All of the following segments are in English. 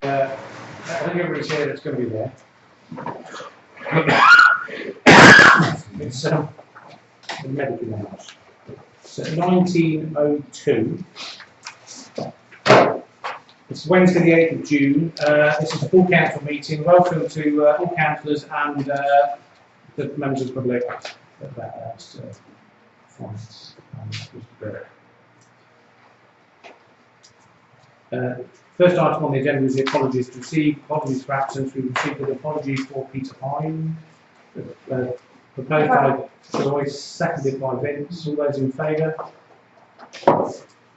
I think everybody's here that's going to be there. It's the medical house. So 1902. It's Wednesday the 8th of June. This is a full council meeting. Welcome to all councillors and the members of the public. First item on the agenda is the apologies to receive. Apologies for absence. We received an apology for Peter Pine. Proposed by Joyce, seconded by Vince. All those in favour?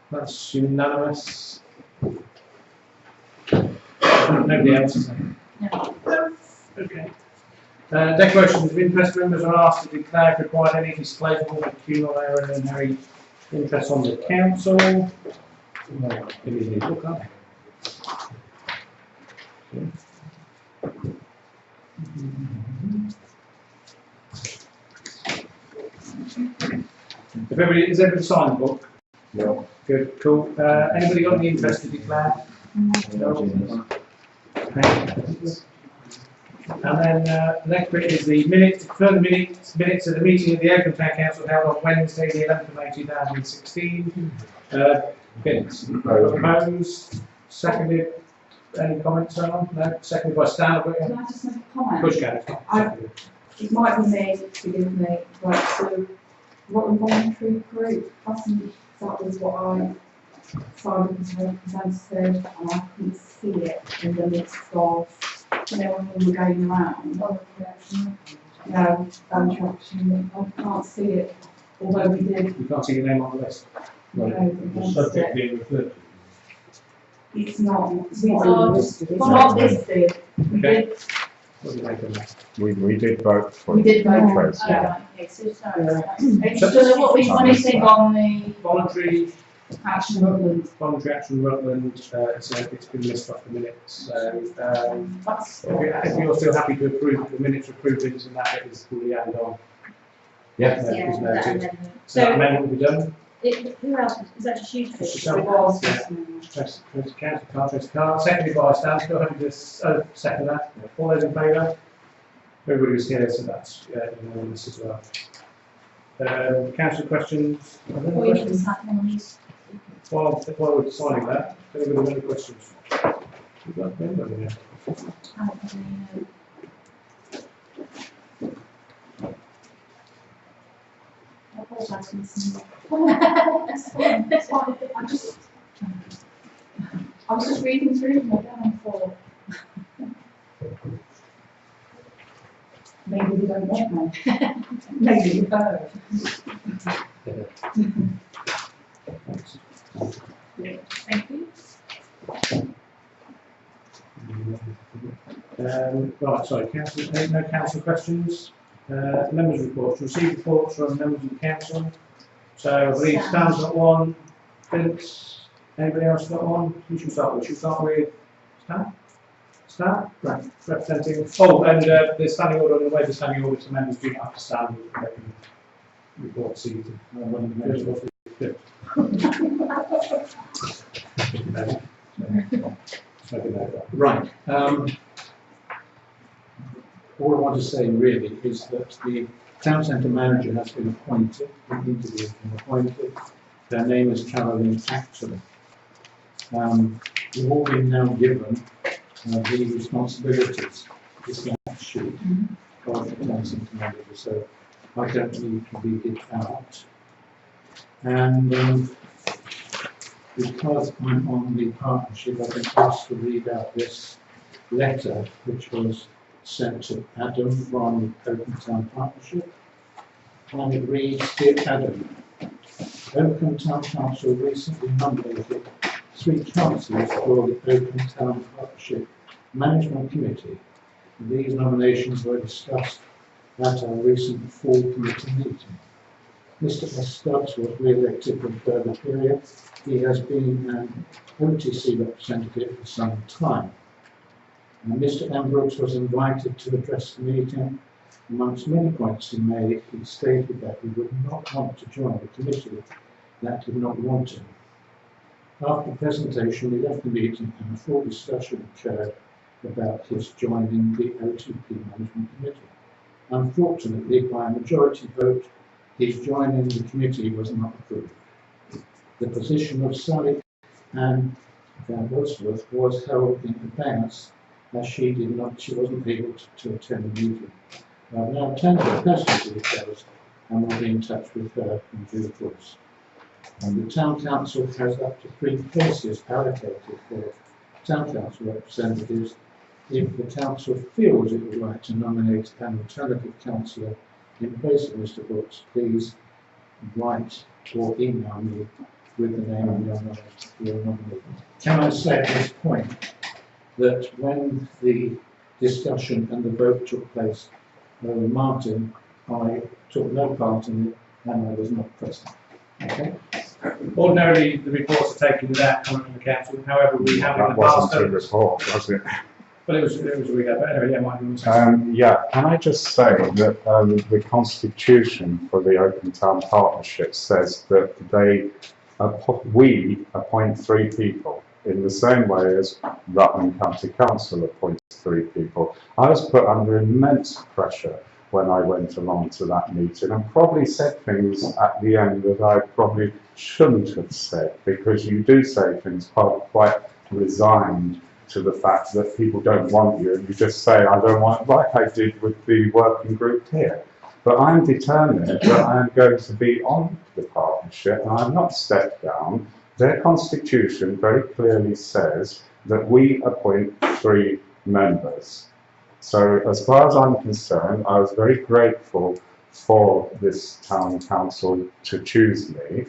That's unanimous. Nobody else is there? No. Okay. Declarations of interest. Members are asked to declare if required any disclosable pecuniary or ordinary interest on the council. Look up. Is everybody signed the book? No. Good, cool. Anybody got any interest to declare? No. And then the next bit is the minutes of the meeting of the Oakham Town Council held on Wednesday, the 11th of May 2016. Vince, proposed, seconded. Any comments on? No, seconded by Stan. Can I just make a comment? Push go. It might be me, forgive me, but so what the voluntary group, that was what I signed as representative, and I couldn't see it in the list of, when we were going around. No, voluntary action, I can't see it, although we did. You can't see your name on the list. The subject being referred to. It's not listed. It's not listed. We did. What do you make of that? We did vote for We did vote for it. Okay, so what we want to think on the Voluntary action Rutland. Voluntary Action Rutland, it's been listed off the minutes. So if you're still happy to approve the minutes approved and that it is fully added on. Yeah. Is noted. So So that amendment will be done. Who else is that? Just you two? Just It yourself. was. Trust card. Seconded by Stan. Still happy to second that. All those in favour? Everybody was here, so that's unanimous as well. Council questions? Or you can just have one of these. While we're signing that, anybody have any questions? We've got anybody here. I don't really know. I apologise for listening. That's fine. I was just reading through them again and thought, maybe we don't want one. Maybe we don't. Thank you. Right, sorry, council, no council questions. Members' reports. Received reports from members of the council. So I believe Stan's got one. Vince, anybody else got one? Who should we start with? Should we start with Stan? Stan? Right, representing. Oh, and the standing order, on the way the standing order to members do not have to stand. They can report seated. Right. All I want to say really is that the town centre manager has been appointed, the interview has been appointed. Their name is Caroline Acton. We've all been now given the responsibilities, this last sheet of the town centre manager, so I don't need to read it out. And because I'm on the partnership, I've been asked to read out this letter, which was sent to Adam from Oakham Town Partnership. And it reads, Dear Adam, Oakham Town Council recently nominated 3 councillors for the Oakham Town Partnership Management Committee. These nominations were discussed at our recent fall committee meeting. Mr. S. Stubbs was re-elected for a further period. He has been an OTC representative for some time. And Mr. M. Brooks was invited to address the meeting. Amongst many points he made, he stated that he would not want to join a committee that did not want him. After the presentation, we left the meeting and a full discussion occurred about his joining the OTP Management Committee. Unfortunately, by a majority vote, his joining the committee was not approved. The position of Sally Ann Van Wordsworth was held in abeyance as she wasn't able to attend the meeting. I've now attended the personal details and will be in touch with her in due course. And the Town Council has up to 3 places allocated for Town Council representatives if the Council feels it would like to nominate an alternative councillor in place of Mr. Brooks. Please write or email me with the name of your nominee. Can I say at this point that when the discussion and the vote took place over Martin, I took no part in it and I was not present. Okay? Ordinarily, the reports are taken without comment from the council. However, we have in the past. That wasn't a report, was it? But it was a week ago. But anyway, yeah, Mike, you want to say Yeah, can I just say that the constitution for the Oakham Town Partnership says that we appoint 3 people in the same way as Rutland County Council appoints 3 people. I was put under immense pressure when I went along to that meeting and probably said things at the end that I probably shouldn't have said, because you do say things quite resigned to the fact that people don't want you, and you just say, I don't want, like I did with the working group here. But I'm determined that I'm going to be on the partnership, and I'm not stepped down. Their constitution very clearly says that we appoint 3 members. So as far as I'm concerned, I was very grateful for this town council to choose me.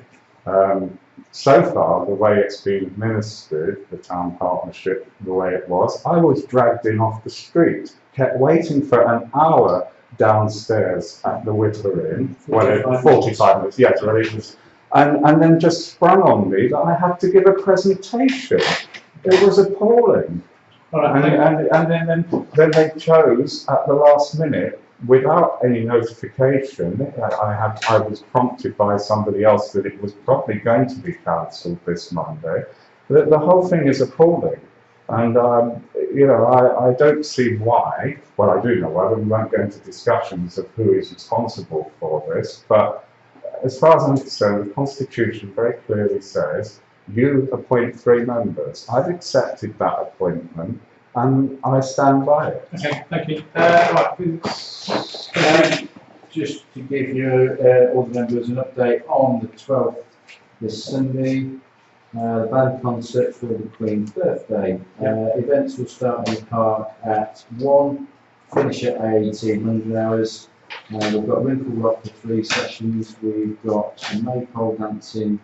So far, the way it's been administered, the town partnership, the way it was, I was dragged in off the street, kept waiting for an hour downstairs at the Whitler Inn, 45 minutes, yes, well, it was, and then just sprung on me that I had to give a presentation. It was appalling. And then they chose at the last minute, without any notification. I was prompted by somebody else that it was probably going to be cancelled this Monday. The whole thing is appalling. And, I don't see why. Well, I do know why, but we won't go into discussions of who is responsible for this. But as far as I'm concerned, the Constitution very clearly says you appoint 3 members. I've accepted that appointment and I stand by it. Okay, thank you. Just to give you all the members an update on the 12th this Sunday, the band concert for the Queen's birthday. Events will start in the park at 1, finish at 1800 hours. We've got Wrinkle Rock for 3 sessions. We've got a maypole dancing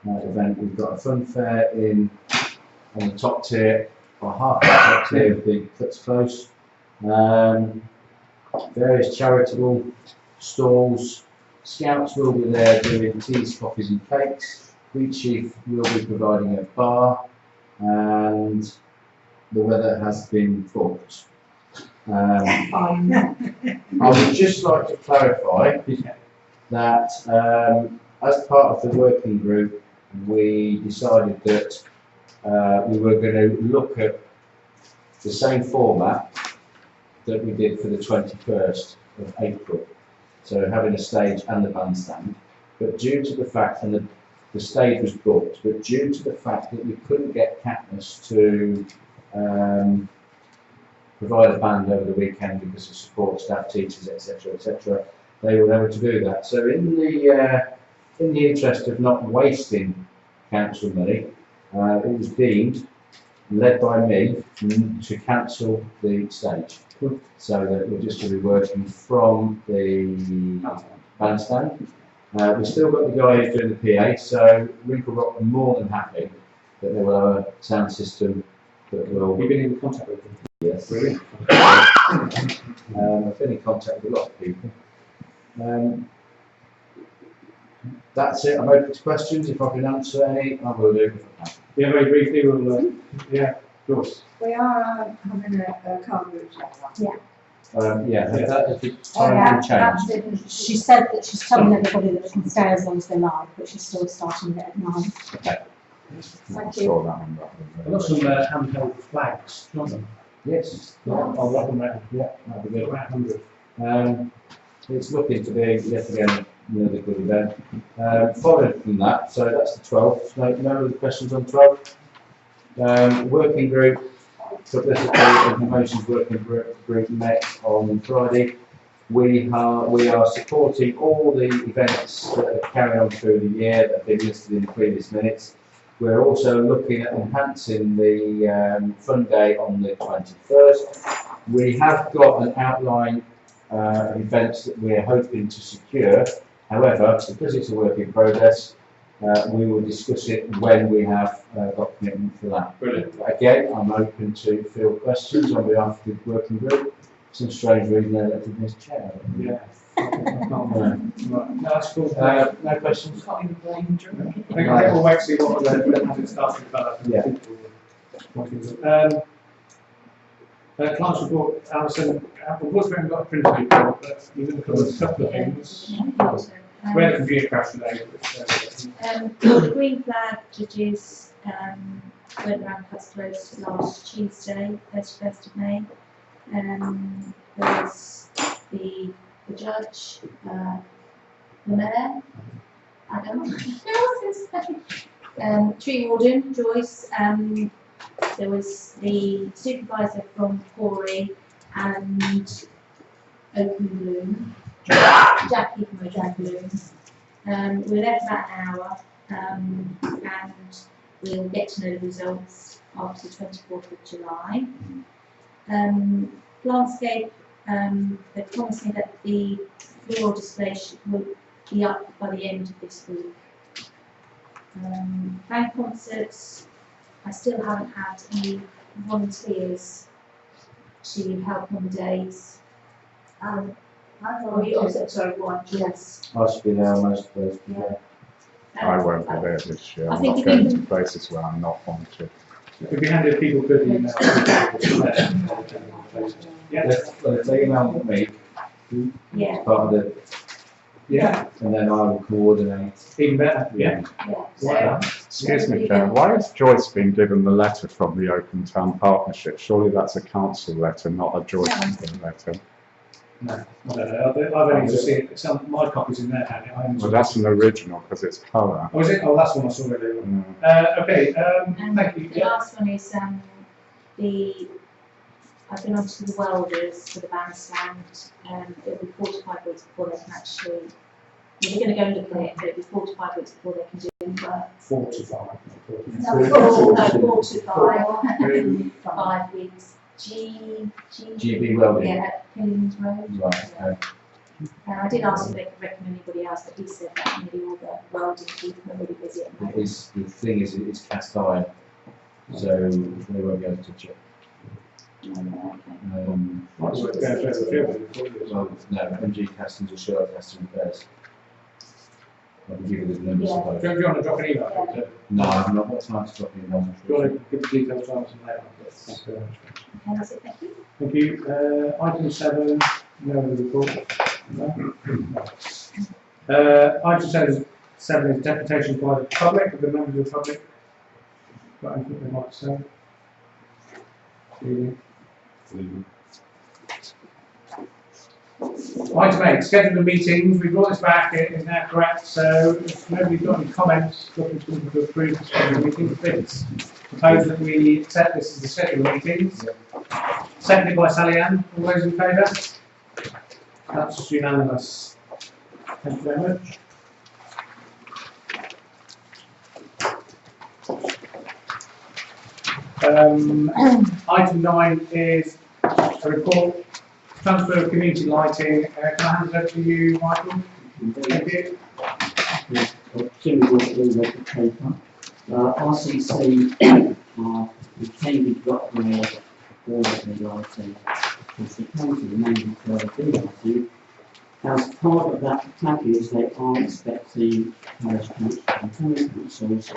event. We've got a fun fair on the top tier, or half the top tier of the Cuts Close. Various charitable stalls. Scouts will be there doing teas, coffees and cakes. Fleet Chief will be providing a bar, and the weather has been booked. I would just like to clarify that as part of the working group, we decided that we were going to look at the same format that we did for the 21st of April. So having a stage and the bandstand, but due to the fact, and the stage was booked, but due to the fact that we couldn't get Katniss to provide a band over the weekend because of support staff, teachers, etc., they were able to do that. So in the interest of not wasting council money, it was deemed, led by me, to cancel the stage. So that we're just going to be working from the bandstand. We've still got the guys doing the PA, so Wrinkle Rock are more than happy that they will have a sound system that will... You've been in contact with them? Yes. Brilliant. I've been in contact with a lot of people. That's it. I'm open to questions. If I can answer any, I will do if I can. Yeah, very briefly, we'll, yeah, of course. We are having a car route. If it's time to change. She said that she's telling everybody that they can stay as long as they like, but she's still starting it at 9. Okay. I'm Thank sure that one. I've got some handheld flags, not them. Yes. I'll wrap them round. Yeah, that'd be good. About 100. It's looking to be, yet again, another good event. Following from that, so that's the 12th. No other questions on 12th? Working group, publicity and promotions working group met on Friday. We are supporting all the events that are carried on through the year that have been listed in the previous minutes. We're also looking at enhancing the fun day on the 21st. We have got an outline of events that we're hoping to secure. However, because it's a work in progress, we will discuss it when we have got commitment for that. Brilliant. Again, I'm open to field questions on behalf of the working group. Some strange reason they elected me as chair. Yeah. No. Right. No, that's cool. No questions? Can't even blame Drew. I think we'll wait to see what the starts to develop. Yeah. Class report, Alison, unfortunately we haven't got a printed report, but you're going to cover a couple of things. We had a computer crash today. The green flag judges went around customers last Tuesday, 31st of May. There was the judge, the mayor, Adam, who else is tree warden, Joyce, there was the supervisor from Corey and Oakham Bloom, Jackie from Oakham Bloom. We were there for about an hour, and we'll get to know the results after the 24th of July. Landscape, they're promising that the floral display will be up by the end of this week. Band concerts, I still haven't had any volunteers to help on the days. Sorry, one, yes. I should be there on most of those. Yeah. I won't be there this year. I I'm think not if going you to can- places where I'm not wanted. It'd be handy if people could email. Yeah. If they email me, Yeah, part of the, Yeah, and then I will coordinate. even better, yeah. yeah. Excuse me, Chair, why has Joyce been given the letter from the Oakham Town Partnership? Surely that's a council letter, not a Joyce letter. No, I don't know, I've only just seen it, some, my copy's in there, Annie. I haven't Well, that's an original because it's colour. Oh, is it? Oh, that's one I saw earlier. Okay, And thank you. the last one is I've been on to the welders for the bandstand. It'll be 4 to 5 weeks before they can actually. We're going to go and look at it, but it'll be 4 to 5 weeks before they can do work. 45. No, 4 to 5. 5 weeks. GB Welding. Yeah, at Pillings Road. Right, okay. I did ask if they could recommend anybody else, but he said that nearly all the welding people are really busy at the moment. The thing is, it's cast iron, so they won't be able to touch it. Okay. Might as well go further afield. Well, no, MG castings or short casting repairs. I can give you the numbers of those. Do you want to drop an email? Do No, I've not got time to drop in those. you want to give the details to us later? Thank you very much. Okay, that's it, thank you. Thank you. Item 7, no report. No. Item 7 is deputation by the public, of the members of the public. Got anything they might say? Item 8, schedule the meetings. We brought this back, it is now correct, so if nobody's got any comments, looking to approve the schedule meetings, please. Propose that we accept this as the schedule meetings. Seconded by Sally Ann. All those in favour? That's unanimous. Thank you very much. Item 9 is a report, transfer of community lighting. Can I hand it over to you, Michael? Thank you. Jimmy Walkley, local paper. RCC, we've tended to upgrade all of the lighting as the county remaining further do lighting. As part of that package, they are expecting parish councils and town councils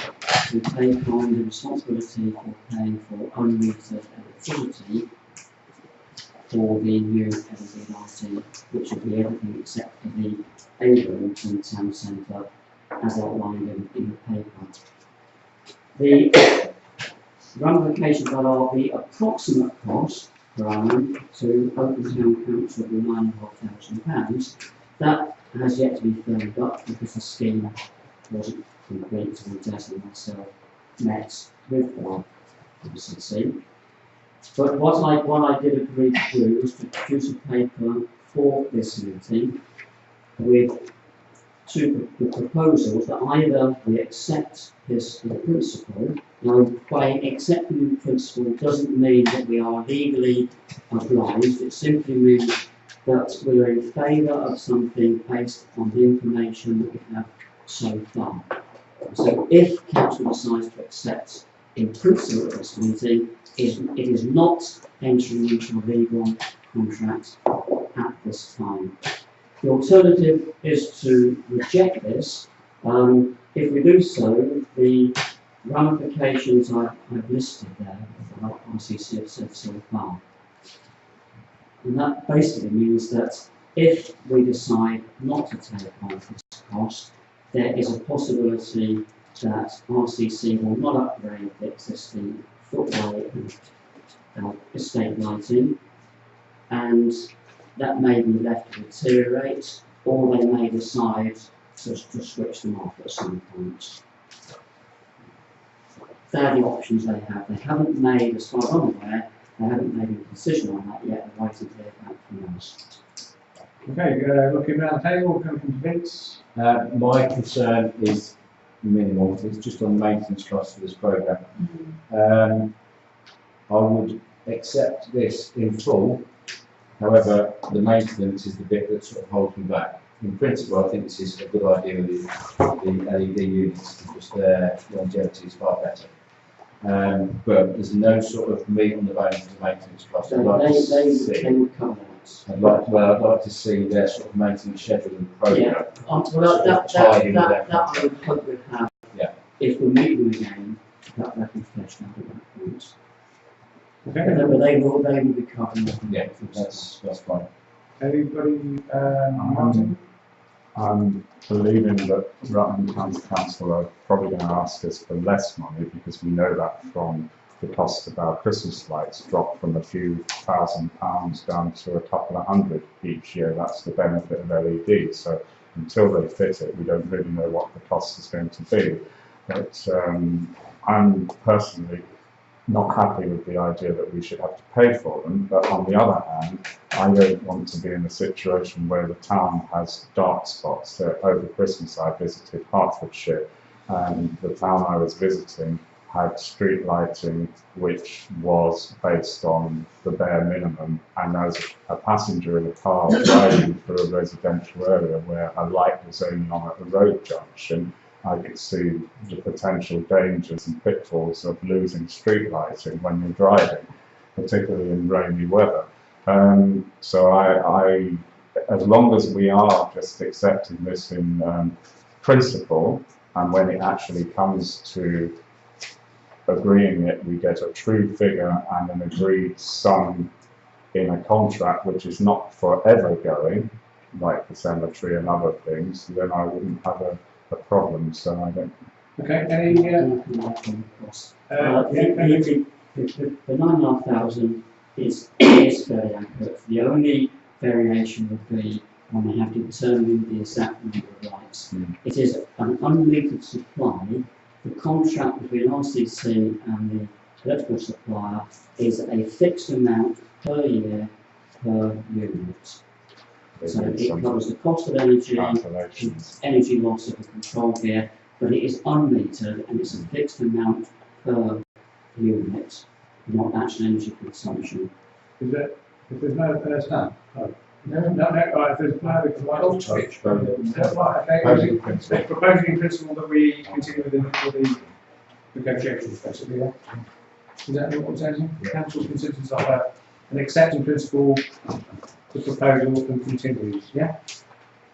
to take on the responsibility for paying for unmetered electricity for the new LED lighting, which will be everything except for the A room in the town centre, as outlined in the paper. the ramifications that are the approximate cost per annum to Oakham Town Council of £9,500. That has yet to be firmed up because the scheme wasn't complete until Des and myself met with our MCC. But what I did agree to do was to produce a paper for this meeting with two proposals that either we accept this in principle. Now, by accepting in principle doesn't mean that we are legally obliged. It simply means that we are in favour of something based on the information that we have so far. So if council decides to accept in principle at this meeting, it is not entering into a legal contract at this time. The alternative is to reject this. If we do so, the ramifications I've listed there, that RCC have said so far. And that basically means that if we decide not to take on this cost, there is a possibility that RCC will not upgrade the existing footway and estate lighting, and that may be left to deteriorate, or they may decide to switch them off at some point. They're the options they have. They haven't made, as far as I'm aware, they haven't made a decision on that yet. They're waiting to hear back from us. Okay, looking around the table, coming from Vince. My concern is minimal. It's just on maintenance costs for this programme. I would accept this in full. However, the maintenance is the bit that sort of holds me back. In principle, I think this is a good idea with the LED units, because their longevity is far better. But there's no sort of meat on the bones of the maintenance cost. They would cover that. I'd like to see their sort of maintenance schedule and programme. Yeah. Well, that I would hope we'd have. Yeah. If we meet them again, that can flesh out at that point. Okay. But they will be covering that. Yeah, that's fine. Anybody, Martin? I'm believing that Rutland County Council are probably going to ask us for less money, because we know that from the cost of our Christmas lights dropped from a few £1,000s down to a couple of hundred each year. That's the benefit of LED. So until they fit it, we don't really know what the cost is going to be. But I'm personally not happy with the idea that we should have to pay for them, but on the other hand, I don't want to be in a situation where the town has dark spots. So over Christmas I visited Hertfordshire, and the town I was visiting had street lighting which was based on the bare minimum, and as a passenger in a car driving through a residential area where a light was only on at the road junction, I could see the potential dangers and pitfalls of losing street lighting when you're driving, particularly in rainy weather. So I, as long as we are just accepting this in principle, and when it actually comes to agreeing it, we get a true figure and an agreed sum in a contract which is not forever going, like the cemetery and other things, then I wouldn't have a problem. So I don't. Okay, any, the 9,500 is fairly accurate. The only variation would be when they have determined the exact number of lights. It is an unmetered supply. The contract between RCC and the electrical supplier is a fixed amount per year per unit. So it covers the cost of energy, energy loss of the control gear, but it is unmetered and it's a fixed amount per unit, not actual energy consumption. is it, if there's no first time? Oh. No, right, if there's no, okay, proposing in principle that we continue with the negotiations, basically, yeah? Is that what I'm saying? Council's consensus of an accepting principle, the proposal and continues, yeah?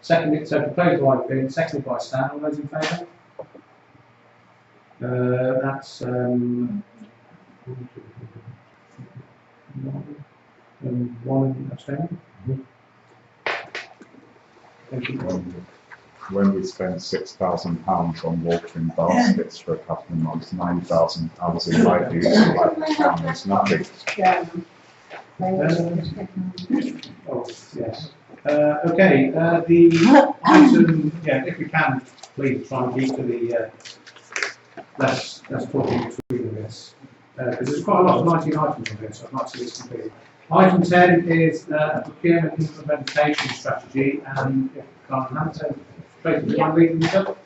Second, so proposed by Finn, seconded by Stan, all those in favour? That's one abstaining. Thank you. when we spent £6,000 on watering baskets for a couple of months, £9,000 in light use is nothing. Oh, yes. Okay, the item, yeah, if we can, please try and keep to the, less talking between this. Because there's quite a lot of 19 items on here, so I'd like to see this completed. Item 10 is a procurement implementation strategy, and if I can't remember, so Tracy, do you want to read this up?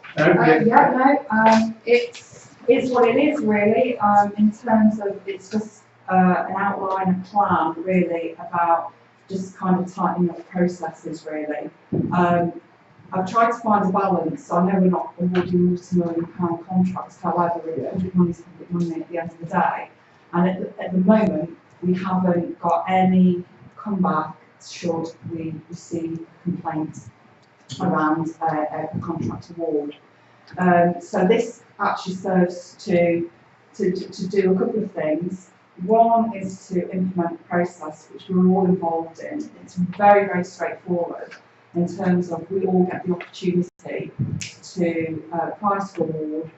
It's what it is really, in terms of, it's just an outline, a plan really about just kind of tightening up processes really. I've tried to find a balance, so I know we're not awarding multi-million-pound contracts, however, public money is public money at the end of the day. And at the moment, we haven't got any comeback should we receive a complaint around a contract award. So this actually serves to do a couple of things. One is to implement a process which we're all involved in. It's very, very straightforward in terms of we all get the opportunity to price to award,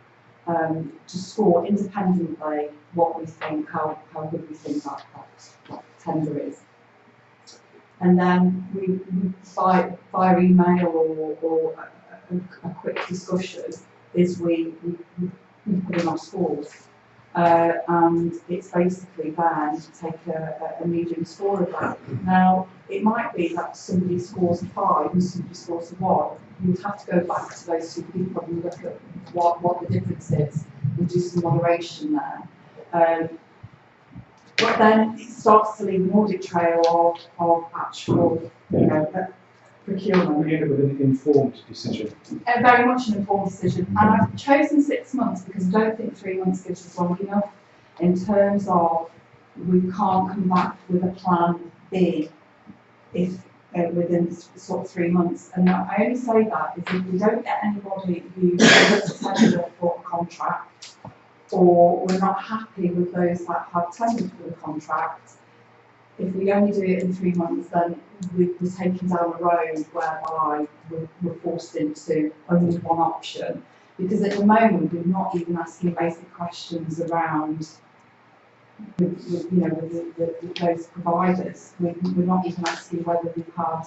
to score independently what we think, how good we think that tender is. And then we via email or a quick discussion is we put in our scores. And it's basically then to take a medium score of that. Now, it might be that somebody scores a 5 and somebody scores a 1. You would have to go back to those two people and look at what the difference is and do some moderation there. But then it starts to leave an audit trail of actual, procurement. We end up with an informed decision. Very much an informed decision. And I've chosen 6 months because I don't think 3 months gives us long enough in terms of we can't come back with a plan B if within sort of 3 months. And I only say that is if we don't get anybody who wants to tender for a contract, or we're not happy with those that have tendered for the contract, if we only do it in 3 months, then we're taking down a road whereby we're forced into only one option. Because at the moment, we're not even asking basic questions around with those providers. We're not even asking whether we've had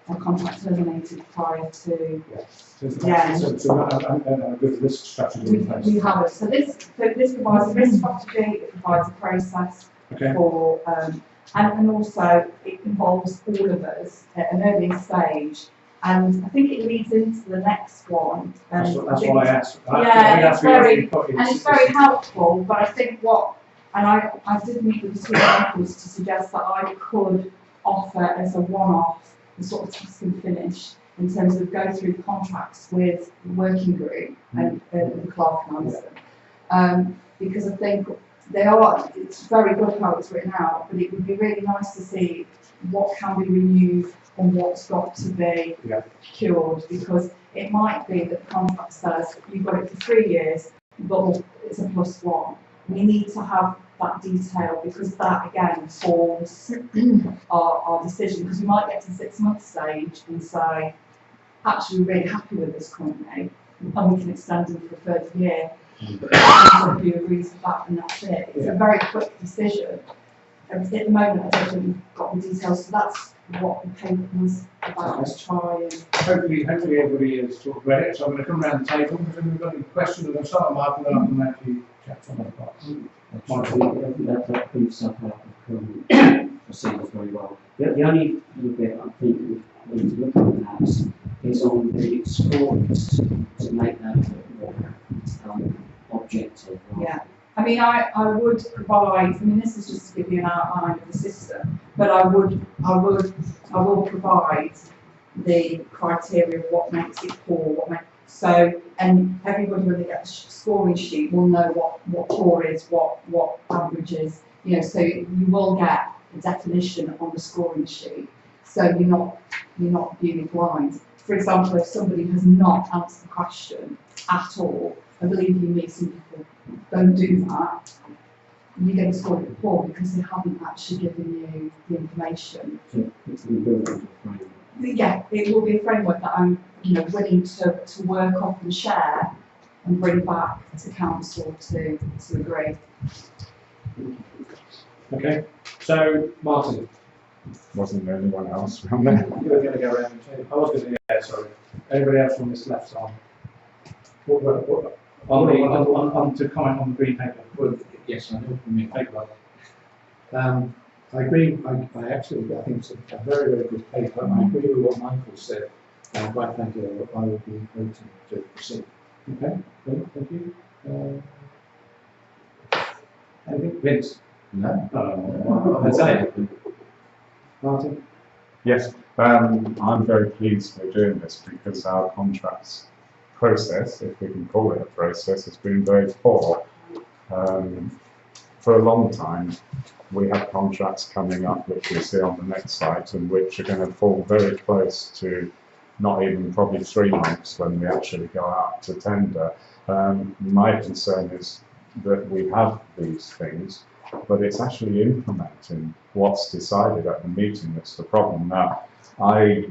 a contract terminated prior to. So a good risk strategy in place. We haven't. So this provides a risk strategy, it provides a process for, and also it involves all of us at an early stage. And I think it leads into the next one. That's why I asked. It's very helpful, but I think I did meet with the two uncles to suggest that I could offer as a one-off, a sort of task and finish, in terms of go through the contracts with the working group and the clerk and Anderson. Because I think it's very good how it's written out, but it would be really nice to see what can be renewed and what's got to be cured, because it might be that the contract says you've got it for 3 years, but it's a +1. We need to have that detail, because that again informs our decision, because we might get to the 6 month stage and say, actually we're really happy with this company and we can extend them for a further year. Somebody agrees with that and that's it. It's a very quick decision. At the moment I don't think we've got the details, so that's what the paper was about, to try and... Hopefully everybody has sort of read it, so I'm going to come around the table, and if we've got any questions, we're going to start with Mark and then I'll come back to you, chaps on that part. That brings up our procedures very well. The only little bit I think we need to look at that is on the scores to make that a bit more objective. Yeah. I mean, I would provide, this is just to give you an outline of the system, but I will provide the criteria of what makes it poor, and everybody when they get the scoring sheet will know what poor is, what average is, so you will get a definition on the scoring sheet, so you're not viewing blind. For example, if somebody has not answered the question at all, I believe you meet some people don't do that, you're going to score it poor because they haven't actually given you the information. So it's been built into a framework. Yeah, it will be a framework that I'm, willing to work off and share and bring back to council to agree. Okay, so Martin, Wasn't there anyone else around there? you were going to go around too. I was going to, yeah, sorry. Everybody else on this left side. On to comment on the green paper. Well, yes, I know what you mean. I agree. I absolutely. I think it's a very, very good paper. I agree with what Michael said. Quite frankly, I would be voting to proceed. Okay, good, thank you. Anything? Vince? No. That's it. Martin? Yes, I'm very pleased we're doing this because our contracts process, if we can call it a process, has been very poor. For a long time, we have contracts coming up, which we see on the next slide, and which are going to fall very close to not even probably 3 months when we actually go out to tender. My concern is that we have these things, but it's actually implementing what's decided at the meeting that's the problem. Now, I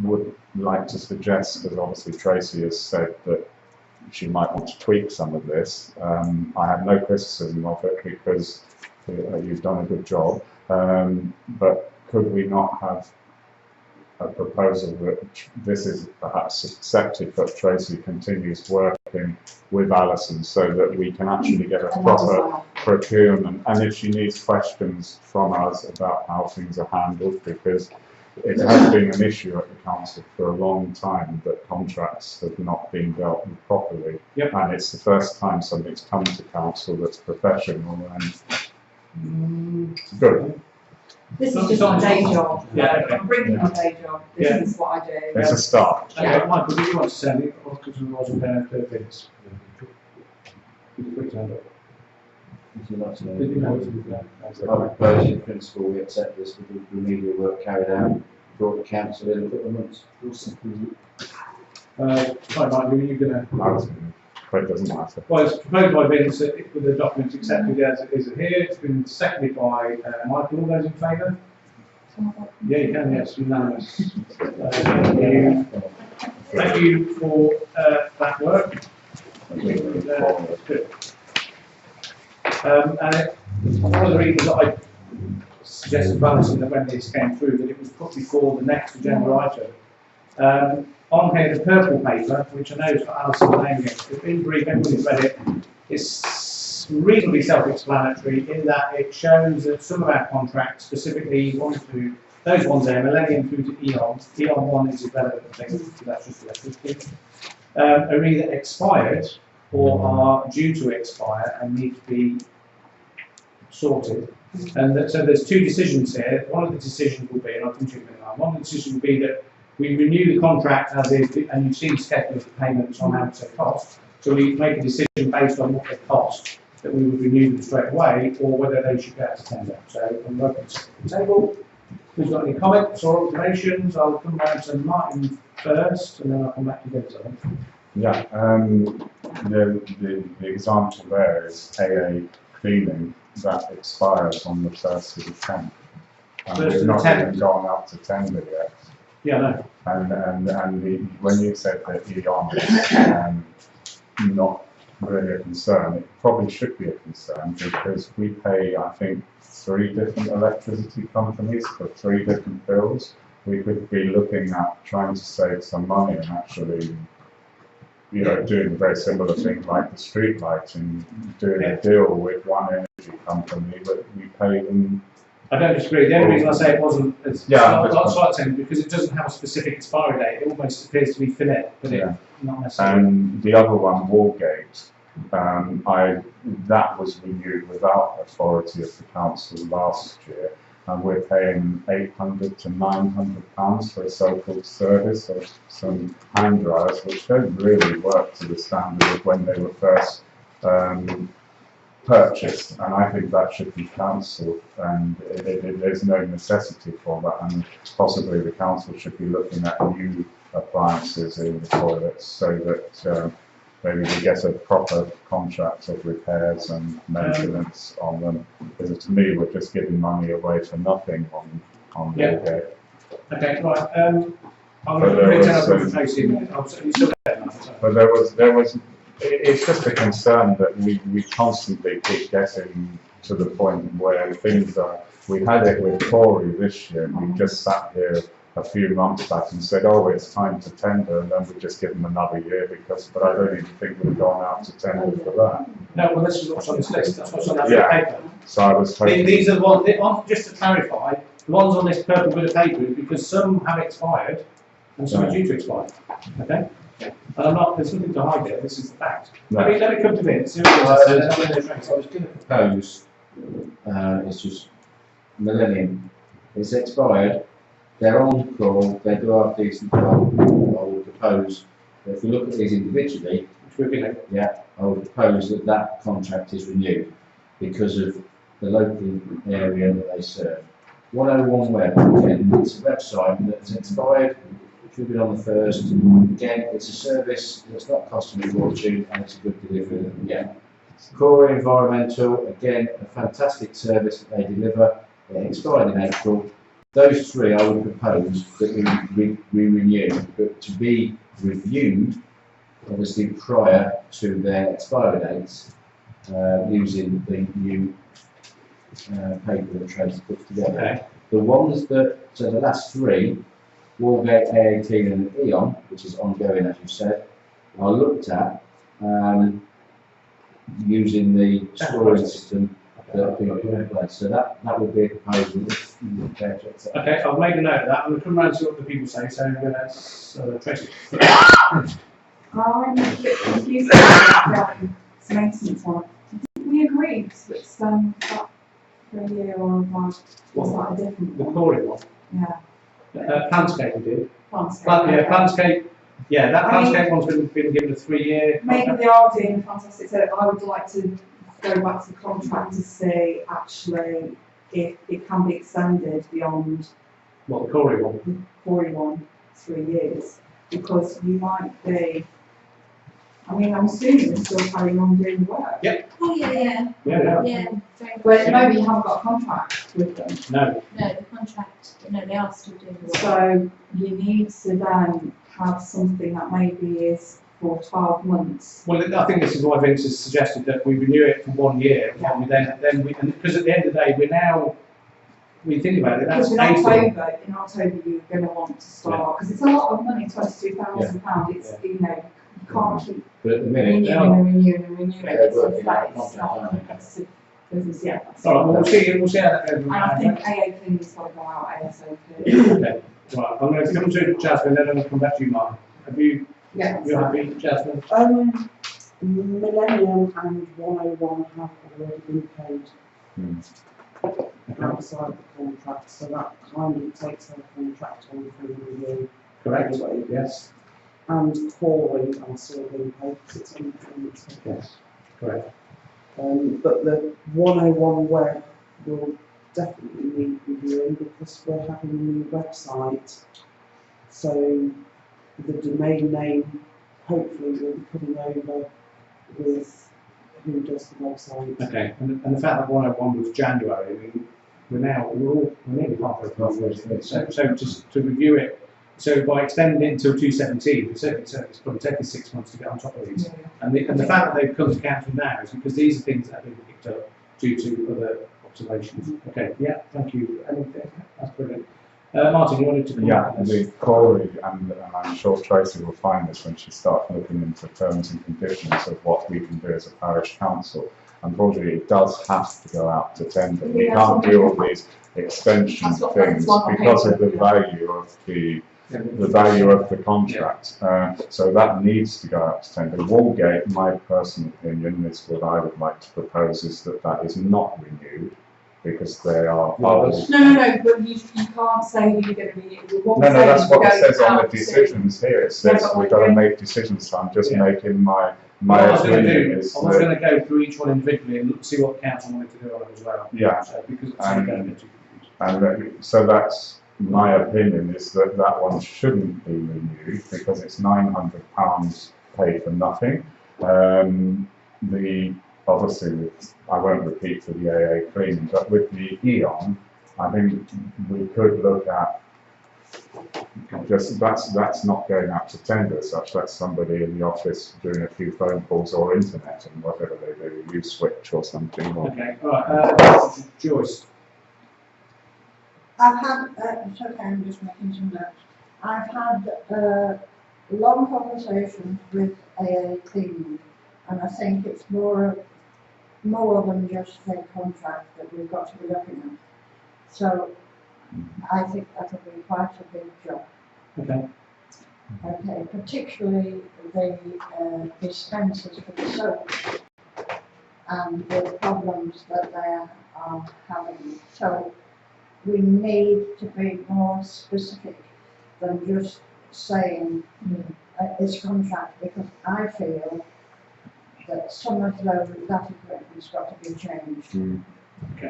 would like to suggest, because obviously Tracy has said that she might want to tweak some of this. I have no criticism of it because you've done a good job, but could we not have a proposal that this is perhaps accepted, but Tracy continues working with Alison so that we can actually get a proper procurement, and if she needs questions from us about how things are handled, because it has been an issue at the council for a long time that contracts have not been dealt with properly. Yep. And it's the first time something's come to council that's professional and good. This is just my day job. Yeah, okay. I'm bringing my day job. This is what I do. It's a start. Okay, Michael, do you want to say anything, or because we wasn't going to Vince? Could you put your hand up? Would you like to know? Did you know? I propose in principle we accept this with the remedial work carried out, brought to council in a couple of months. Sorry, Michael, are you going to? I was gonna, but it doesn't matter. Well, it's proposed by Vince with the documents accepted as it is here. It's been seconded by Michael. All those in favour? Yeah, you can, yes, unanimous. Thank you for that work. Good. And one of the reasons that I suggested to Alison that when this came through, that it was put before the next agenda item. On here, the purple paper, which I know is for Alison's name against it, in brief, everybody's read it, it's reasonably self-explanatory in that it shows that some of our contracts, specifically those ones there, Millennium through to Eon 1 is irrelevant, I think, that's just electricity, are either expired or are due to expire and need to be sorted. And so there's 2 decisions here. One of the decisions will be, and I'll continue with that, one of the decisions will be that we renew the contract as is, and you've seen the schedule of payments on how much they cost. So we make a decision based on what they cost, that we would renew them straight away, or whether they should go out to tender. So I'm welcome to the table. Who's got any comments or observations? I'll come round to Martin first, and then I'll come back to Vince, I think. Yeah, the example there is AA cleaning that expires on the 1st of the 10th. And we've not even gone up to tender yet. Yeah, no. And when you said that Eon is not really a concern, it probably should be a concern because we pay, I think, 3 different electricity companies for 3 different bills. We could be looking at trying to save some money and actually, doing a very similar thing like the street lighting, doing a deal with one energy company, but we pay them. I don't disagree. The only reason I say it wasn't, it's Yeah, not saying because it doesn't have a specific expiry date. It almost appears to be finite, but Yeah. not necessarily. And the other one, Wallgate, that was renewed without authority of the council last year, and we're paying £800 to £900 for a so-called service of some hand dryers, which don't really work to the standard of when they were first purchased, and I think that should be cancelled, and there's no necessity for that, and possibly the council should be looking at new appliances in the toilets so that maybe we get a proper contract of repairs and maintenance on them, because to me we're just giving money away for nothing on Yeah. Wallgate. Okay, right, I'm But going to there reach was, out to Tracy, I'm sorry, you still there, Martin? But it's just a concern that we constantly keep getting to the point where things are, we had it with Tory this year, we just sat here a few months back and said, oh, it's time to tender, and then we just give them another year but I don't even think we've gone out to tender for that. No, well, this is what's on this list, that's what's on that Yeah. paper. So I was hoping. These are the ones, just to clarify, the ones on this purple bit of paper is because some have expired and some are due to expire, okay? And I'm not, there's nothing to hide there, this is the fact. No. Let me come to Vince, I was going to propose, it's just Millennium. It's expired, they're on call, they do have decent job. I would propose that if we look at these individually, I would propose that that contract is renewed because of the local area that they serve. 101 Web, again, it's a website that's expired, it should be on the 1st. Again, it's a service that's not costing a fortune and it's a good delivery that we get. Core Environmental, again, a fantastic service that they deliver. It expired in April. Those three I would propose that we renew, but to be reviewed, obviously prior to their expiry dates, using the new paper that Tracy put together. Okay. The ones that, so the last three, Wargate, A18 and Eon, which is ongoing as you said, I looked at using the scoring system that we put in place. So that would be a proposal. Okay, I'll make a note of that, I'm going to come round to see what the people say, so Tracy. I'm a bit confused about the maintenance one. Did we agree to extend that for a year or like, was that a different The one? Corey one. Yeah. Planscape we did. Planscape. Planscape, yeah, that I mean, Planscape one's been given a 3-year. maybe they are doing fantastic, so I would like to go back to the contract to see actually if it can be extended beyond Well, the Corey one. the Corey one, 3 years, because you might be, I mean, I'm assuming they're still carrying on doing the work. Oh, yeah. Yeah, Yeah, very But at the much. moment you haven't got a contract with them. no, No, the contract, no, they are still doing the work. So you need to then have something that maybe is for 12 months. well, I think this is why Vince has suggested that we renew it for 1 year, and we then we, because at the end of the day, we're now, when you think about it, that's Because in April. October you're going to want to start, because it's a lot of money, £22,000, it's, you know, you can't keep But at the minute, renewing and renewing and renewing, they're it's working out it's contract, not a aren't they? competitive business yet. All right, well, we'll see how that goes. And I think AA cleaning's got to go out ASAP. Okay, right, I'm going to come to Jasmine, then I'm going to come back to you, Mark. Have you, Yeah. you're happy, Jasmine? Millennium and 101 have already been paid outside the contract, so that kind of takes their contract on for review. Correct, Anyway. yes, And Corey are still being paid because it's on performance. yes, correct. But the 101 web will definitely need reviewing because we're having a new website. So the domain name hopefully will be coming over with who does the website. Okay, and the fact that 101 was January, I mean, we're nearly halfway through the year, so just to review it, so by extending it until 217, it's probably taking 6 months to get on top of these. And the fact that they've come to council now is because these are things that have been picked up due to other observations. Okay, yeah, thank you. Anything? That's brilliant. Martin, you wanted to comment Yeah, on this? the Corey, and I'm sure Tracy will find this when she starts looking into terms and conditions of what we can do as a parish council. Unfortunately, it does have to go out to tender. We Yeah, can't that's do all these extension That's what- things that's what I'm because of the thinking, value of the value of the contract. So that needs to go out to tender. Woolgate, my personal opinion, is what I would like to propose is that is not renewed because they are old. No, but you can't say who you're going to be. No, that's what it says on the decisions here. It says but we've got to make decisions, so I'm just Yeah. making my What I was going to opinion do, is I was that, going to go through each one individually and see what council wanted to do on it as well. yeah, So, because it's going to get too confusing. and so that's my opinion is that one shouldn't be renewed because it's £900 paid for nothing. Obviously, I won't repeat for the AA cleaning, but with the Eon, I think we could look at Just that's not going out to tender as such. That's somebody in the office doing a few phone calls or internet and whatever they do, use switch or something. Or, Okay, right. Joyce. I've had, it's okay, I'm just making some notes. I've had long conversations with AAP, and I think it's more than just a contract that we've got to be looking at. So I think that'll be quite a big job. Okay. Okay, particularly the dispensers for the soap and the problems that they are having. So we need to be more specific than just saying this contract, because I feel that some of that equipment's got to be changed.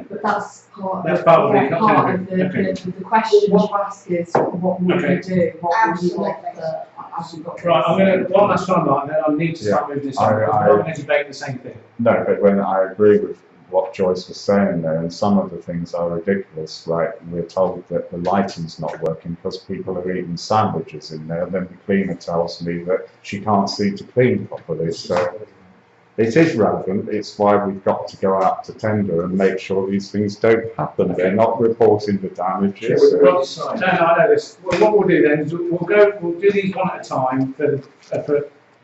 But that's part That's of, part of the yeah, part of okay. the question you ask is what would Okay. we do? What would you want Absolutely. as we've got Right, I'm going to, one last time, Mark, and then I need to start moving this on, because we're not going to debate the same thing. No, but when I agree with what Joyce was saying there, and some of the things are ridiculous, like we're told that the lighting's not working because people are eating sandwiches in there, then the cleaner tells me that she can't see to clean properly, so it is relevant. It's why we've got to go out to tender and make sure these things don't happen. Okay. They're not reporting the damages. No, I know this. Well, what we'll do then is we'll do these one at a time for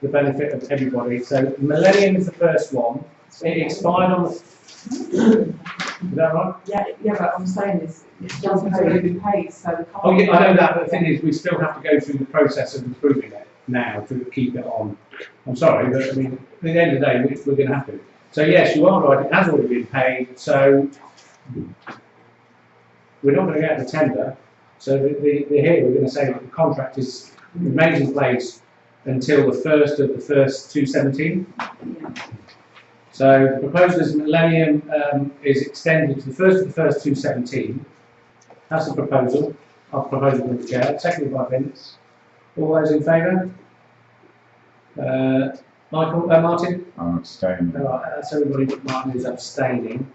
the benefit of everybody. So Millennium is the first one. It expired on the. Is that right? Yeah, but I'm saying is, it doesn't have to be paid, so the Oh, yeah, I know that, but the thing is, we still have to go through the process of approving it now to keep it on. I'm sorry, but I mean, at the end of the day, we're going to have to. So yes, you are right, it has already been paid, so we're not going to get the tender. So here we're going to say that the contract remains in place until the 1st of the 1st 2017. So the proposal is Millennium is extended to the 1st of the 1st 2017. That's the proposal. I'll propose it with the chair, seconded by Vince. All those in favour? Martin? I'm abstaining. Right, that's everybody but Martin who's abstaining.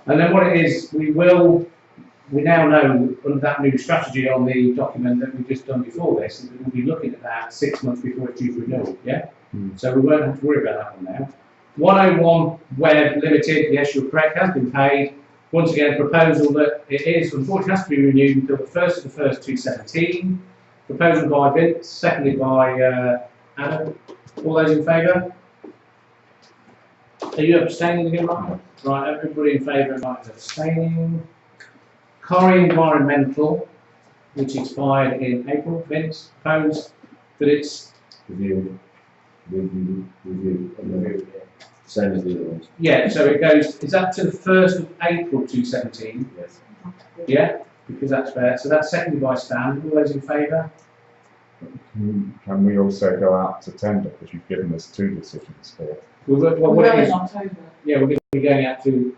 And then what it is, we now know under that new strategy on the document that we've just done before this, that we'll be looking at that 6 months before it's due for renewal, yeah? So we won't have to worry about that one now. 101 Web Limited, yes, you're correct, has been paid. Once again, proposal that it is, unfortunately, has to be renewed until the 1st of the 1st 2017. Proposal by Vince, seconded by Adam. All those in favour? Are you abstaining again, Mark? Right, everybody in favour, Mark is abstaining. Corrie Environmental, which expired in April, Vince, proposed that it's... Review. Same as the other ones. Yeah, so it goes, is that to the 1st of April 2017? Yes. Yeah, because that's fair. So that's seconded by Stan. All those in favour? Can we also go out to tender, because you've given us 2 decisions here? We're in October. Yeah, we're going to be going out to,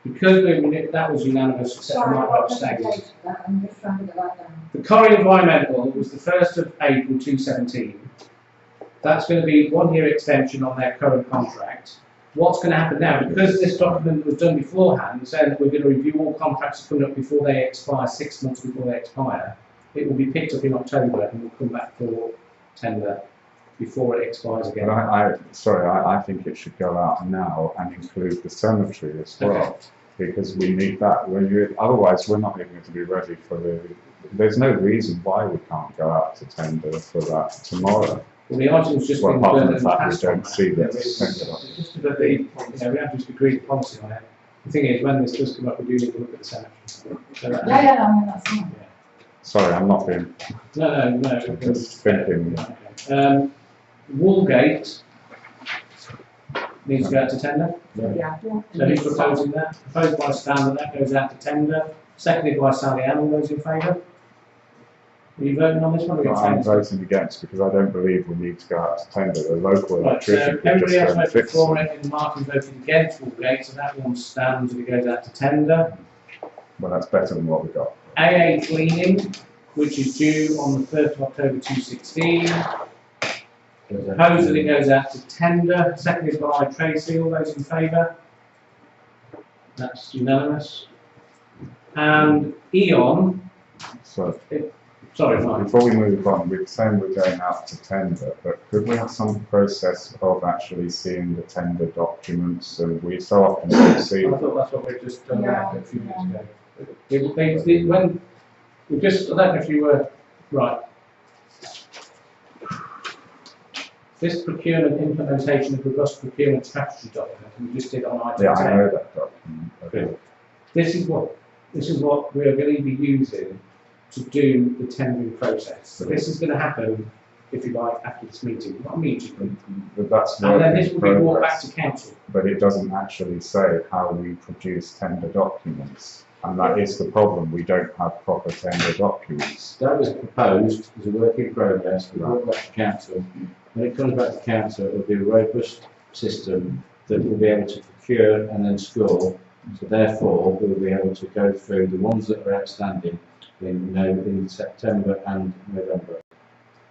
because that was unanimous, except for Sorry, my what was the abstaining. date of that? I'm just trying to get that down. The Corrie Environmental was the 1st of April 2017. That's going to be 1 year extension on their current contract. What's going to happen now, because this document was done beforehand, saying that we're going to review all contracts coming up before they expire, 6 months before they expire, it will be picked up in October and will come back for tender before it expires again. But I think it should go out now and include the cemetery as well, Okay. because we need that. Otherwise, we're not even going to be ready for the. There's no reason why we can't go out to tender for that tomorrow. Well, the item's just Well, been apart done from and the fact we passed on don't that. see Yeah, that it's tender on. just that we have just agreed the policy on it. The thing is, when this does come up, we do need to look at the cemetery. So that- Yeah, I mean, that's fine. Sorry, I'm not being. No. I'm just thinking. Okay. Woolgate needs to go out to tender. Yeah. So who's proposing that? Proposed by Stan that goes out to tender. Seconded by Sally Ann. All those in favour? Are you voting on this one? Or are you I'm abstaining? voting against because I don't believe we need to go out to tender. The local Right, so electrician could everybody else just go and voted fix for it. it, and Martin voted against Woolgate, so that one stands and it goes out to tender. Well, that's better than what we got. AA Cleaning, which is due on the 1st of October 2016. Proposed that it goes out to tender, seconded by Tracy. All those in favour? That's unanimous. And Eon, So, Sorry, Mike. before we move on, we're saying we're going out to tender, but could we have some process of actually seeing the tender documents? And we so often don't see. I thought that's what we've just done Yeah, there a few minutes ago. When we just, I don't know if you were right. This procurement implementation of robust procurement strategy document we just did on item Yeah, 10. I know that document. Good. This is what we are going to be using to do the tendering process. So this is going to happen, if you like, after this meeting, not immediately. But that's And then work this in will be brought back progress. to council. But it doesn't actually say how we produce tender documents. And that is the problem, we don't have proper tender documents. That was proposed as a work in progress, we brought it back to council. When it comes back to council, it will be a robust system that will be able to procure and then score. So therefore, we'll be able to go through the ones that are outstanding in September and November.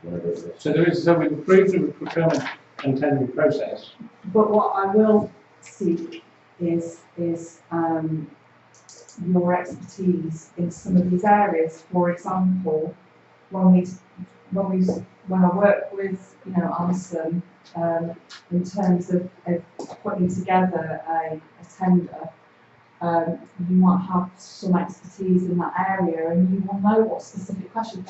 Whatever it is. So we've approved the procurement and tendering process. But what I will seek is your expertise in some of these areas. For example, when I work with, Alison, in terms of putting together a tender, you might have some expertise in that area and you will know what specific questions.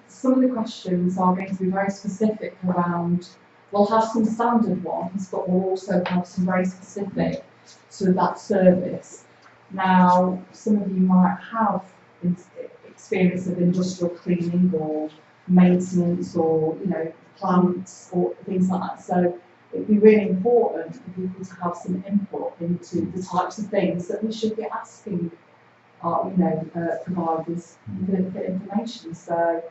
Some of the questions are going to be very specific around, we'll have some standard ones, but we'll also have some very specific to that service. Now, some of you might have experience of industrial cleaning or maintenance or, plants or things like that. So it'd be really important for people to have some input into the types of things that we should be asking our, providers for information. So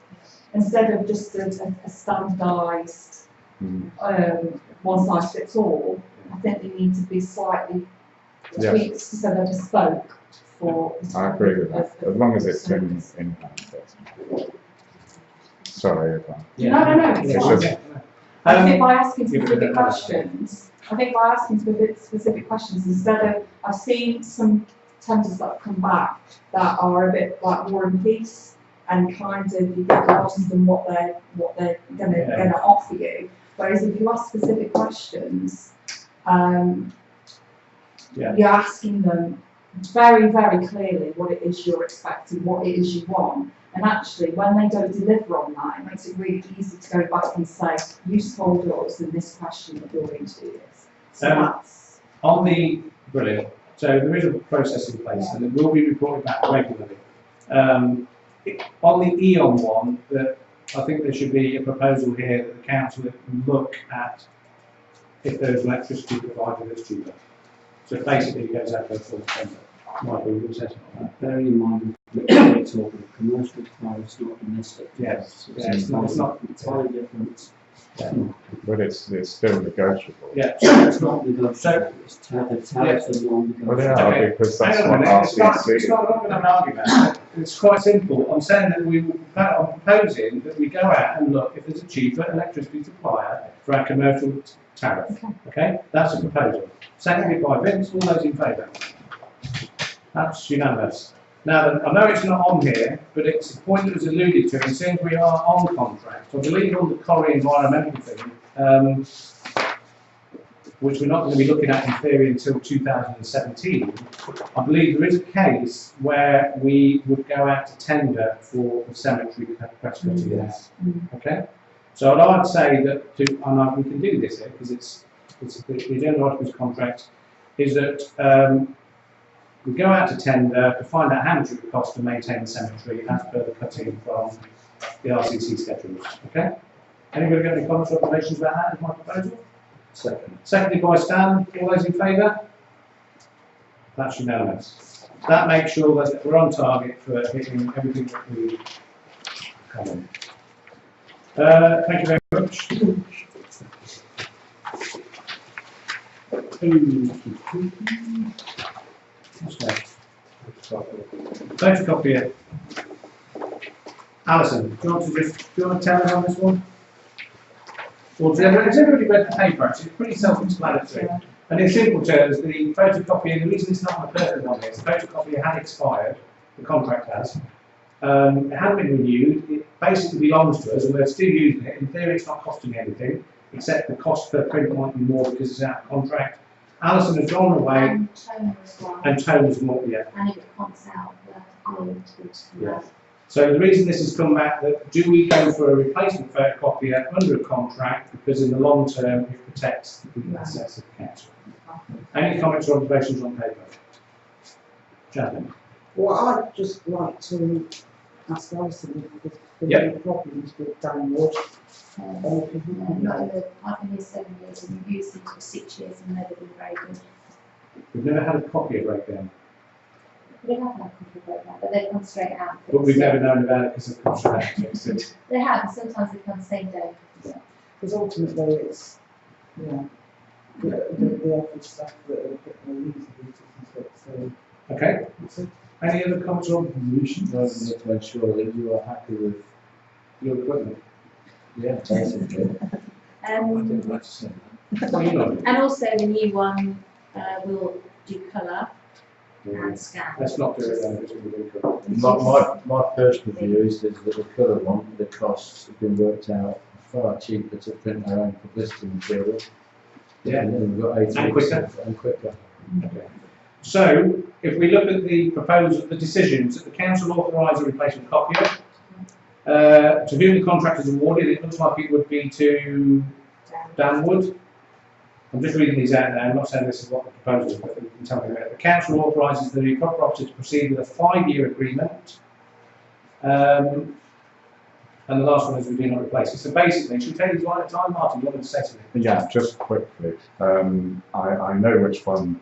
instead of just a standardised one size fits all, I think they need to be slightly tweaked so they're bespoke for. I agree with that, as long as it's in hand. Sorry, Yvonne. No, it's Yeah. fine. Um, I think by asking give it specific another questions, specific questions, instead of, I've seen some tenders that have come back that are a bit like War and Peace, and kind of you get lost in what they're gonna offer you. Whereas if you ask specific questions, you're asking them very, very clearly what it is you're expecting, what it is you want. And actually, when they don't deliver on that, it makes it really easy to go back and say, you told us in this question that you're going to do this. So that's... Brilliant. So there is a process in place and it will be reported back regularly. On the EON one, I think there should be a proposal here that the council look at if there's electricity provided that's cheaper. So basically it goes out to a full tender. Michael, you can say something on that. Bearing in mind that we're talking commercial tariffs, not domestic. Yes, It's not entirely different. But it's still negotiable. Yeah. It's not negotiable, it's the tariffs are non-negotiable. Well, they are, Okay. because that's Hang on a what minute, it's not RCC. going to an argument. It's quite simple. I'm saying that I'm proposing that we go out and look if there's a cheaper electricity supplier for our commercial tariff. Okay? That's a proposal. Seconded by Vince, all those in favour? That's unanimous. Now, I know it's not on here, but it's a point that was alluded to, and since we are on contract, I believe on the quarry environmental thing, which we're not going to be looking at in theory until 2017, I believe there is a case where we would go out to tender for the cemetery press cutting. Yes. Okay? So I'd say that, and we can do this here, because it's the general articles contract, is that we go out to tender to find out how much it would cost to maintain the cemetery as per the cutting from the RCC schedules. Okay? Anybody got any comments or observations about that as my proposal? Second. Seconded by Stan. All those in favour? That's unanimous. That makes sure that we're on target for hitting everything that we have on. Thank you very much. What's next? Photocopier. Alison, do you want to tell me on this one? Or has everybody read the paper? Actually, it's pretty self-explanatory. And in simple terms, the photocopier, the reason it's not on the personal one is the photocopier had expired, the contract has, It hasn't been renewed, it basically belongs to us and we're still using it. In theory, it's not costing anything, except the cost per print might be more because it's out of contract. Alison has gone away And tone as well. and tone is more, yeah. And it comes out the Yeah. So the reason this has come back, that do we go for a replacement photocopier under a contract, because in the long term it protects the people assets of the council. Any comments or observations on paper? Jasmine? Well, I'd just like to ask Alison if there's Yep. any problems with Dan Wood. I've been here 7 years and we've used them for 6 years and they've been very good. We've never had a copy of breakdown, We have had a couple of breakdown, but they come straight out. but we've never known about it because of contract. They have, and sometimes they come same day. Because ultimately it's, yeah, the office staff that are a bit more used to it, isn't it? So, Okay, that's it. any other comments or observations? No, we need to ensure that you are happy with, Your equipment? yeah, basically. I didn't like to say that. What are you not? And also the new one will do colour and scan. Let's not do it then, because we're going to My personal view is that the colour one, the costs have been worked out far cheaper to print our own publicity material. Yeah. And then we've got 8 And weeks quicker. And quicker. Okay. So, if we look at the proposal, the decisions, that the council authorise a replacement copier, to whom the contract is awarded, it looks like it would be to Dan Wood. I'm just reading these out now, I'm not saying this is what the proposal is, but you can tell me about it. The council authorises the property officer to proceed with a 5-year agreement. And the last one is we do not replace it. So basically, should we take these one at a time, Martin? You want to say something? Yeah, just quickly. I know which one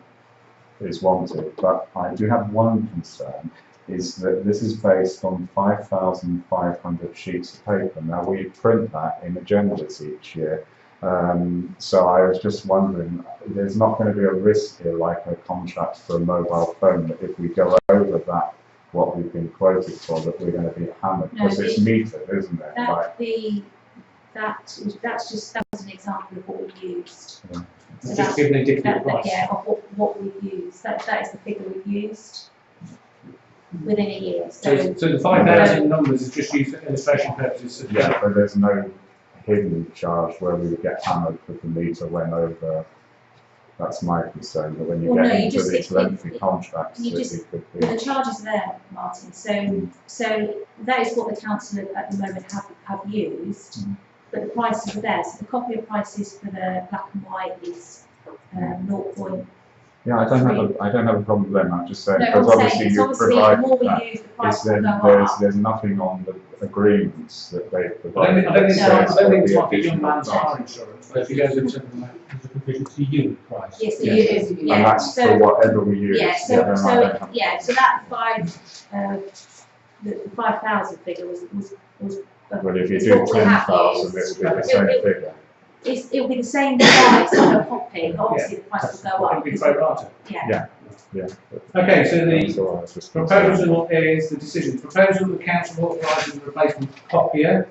is wanted, but I do have one concern, is that this is based on 5,500 sheets of paper. Now, we print that in agendas each year. So I was just wondering, there's not going to be a risk here, like a contract for a mobile phone, that if we go over that, what we've been quoted for, that we're going to be hammered, No, because it's metered, isn't it? That was an example of what we used. Yeah. So Just giving a different price. yeah, of what we've used. That is the figure we've used within a year. So the 5,000 numbers is just used for illustration purposes. Yeah, but there's no hidden charge where we would get hammered if the meter went over. That's my concern, but when you Well, get no, you into just these get- lengthy contracts, you that just- you could Well, be. the charge is there, Martin. So that is what the council at the moment have used, but the prices are there. So the copier prices for the black and white is 0. Yeah, I don't have a problem with them. I'm just saying, No, because I'm saying obviously it's you obviously the provide more we that. use, the Is price will then go up. there's nothing on the agreements that they I provide. don't think it's No. like There's a young additional man's price. car insurance, but if you go into There's a provision to unit price. Yes, Yeah. it is. Yeah. And that's So- for whatever we use. Yeah, then I don't so have- that the 5,000 figure was But if you is do what we have 10,000, used. it'll be the same It- figure. It'll be the same price per copy, but obviously the price will go it'll up. be because- pro-rata. Yeah. Yeah. Okay, so the That's all I was just proposal is the decision. Proposal the council authorises the replacement copier.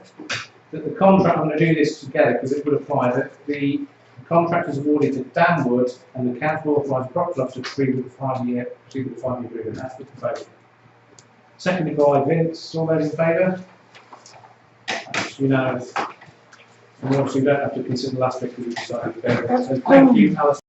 That the contract, I'm going to do this together because it would apply, that the contract is awarded to Dan Wood and the council authorises the property officer to proceed with the 5-year agreement. That's the proposal. Seconded by Vince. All those in favour? That's unanimous. And obviously we don't have to consider the last bit because we decided to go. So thank you, Alison.